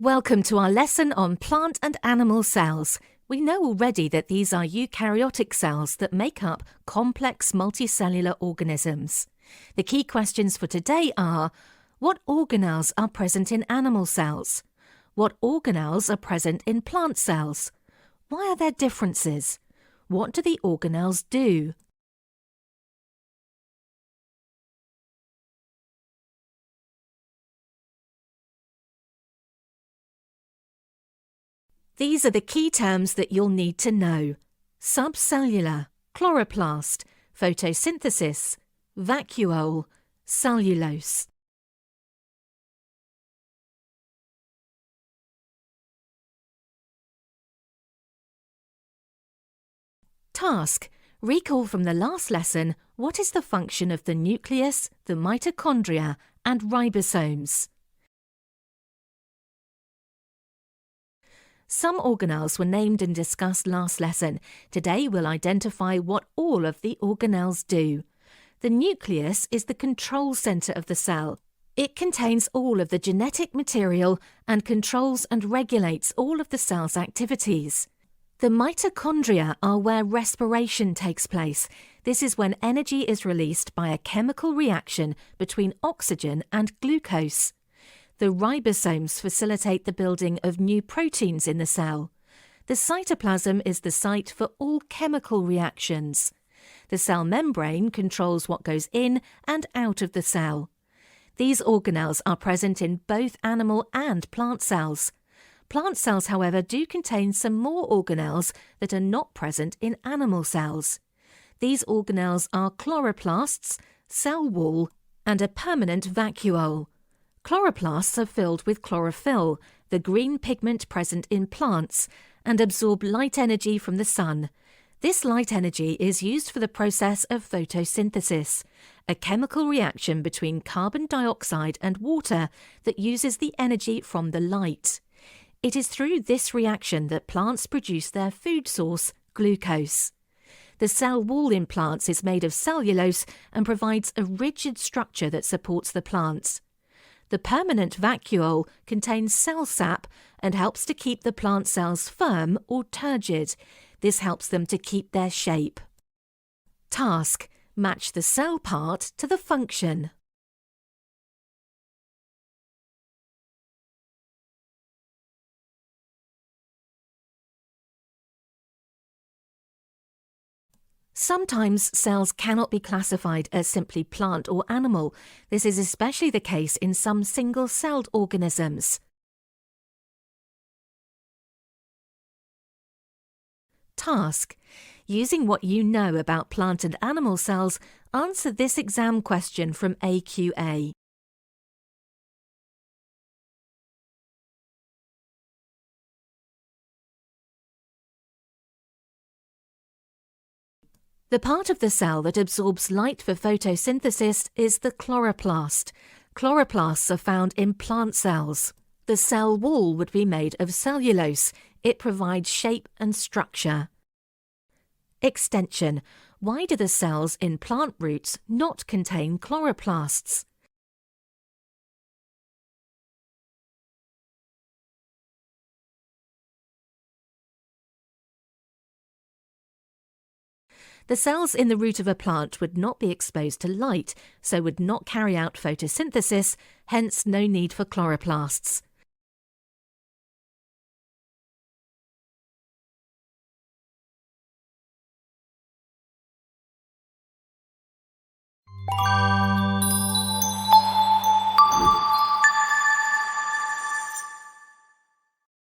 Welcome to our lesson on plant and animal cells. We know already that these are eukaryotic cells that make up complex multicellular organisms. The key questions for today are: what organelles are present in animal cells? What organelles are present in plant cells? Why are there differences? What do the organelles do? These are the key terms that you'll need to know: subcellular, chloroplast, photosynthesis, vacuole, cellulose. Task: recall from the last lesson what is the function of the nucleus, the mitochondria, and ribosomes. Some organelles were named and discussed last lesson. Today we'll identify what all of the organelles do. The nucleus is the control centre of the cell. It contains all of the genetic material and controls and regulates all of the cell's activities. The mitochondria are where respiration takes place. This is when energy is released by a chemical reaction between oxygen and glucose. The ribosomes facilitate the building of new proteins in the cell. The cytoplasm is the site for all chemical reactions. The cell membrane controls what goes in and out of the cell. These organelles are present in both animal and plant cells. Plant cells, however, do contain some more organelles that are not present in animal cells. These organelles are chloroplasts, cell wall, and a permanent vacuole. Chloroplasts are filled with chlorophyll, the green pigment present in plants, and absorb light energy from the sun. This light energy is used for the process of photosynthesis, a chemical reaction between carbon dioxide and water that uses the energy from the light. It is through this reaction that plants produce their food source, glucose. The cell wall in plants is made of cellulose and provides a rigid structure that supports the plants. The permanent vacuole contains cell sap and helps to keep the plant cells firm or turgid. This helps them to keep their shape. Task: match the cell part to the function. Sometimes cells cannot be classified as simply plant or animal. This is especially the case in some single-celled organisms. Task: using what you know about plant and animal cells, answer this exam question from AQA. The part of the cell that absorbs light for photosynthesis is the chloroplast. Chloroplasts are found in plant cells. The cell wall would be made of cellulose. It provides shape and structure. Extension: why do the cells in plant roots not contain chloroplasts? The cells in the root of a plant would not be exposed to light, so would not carry out photosynthesis, hence no need for chloroplasts.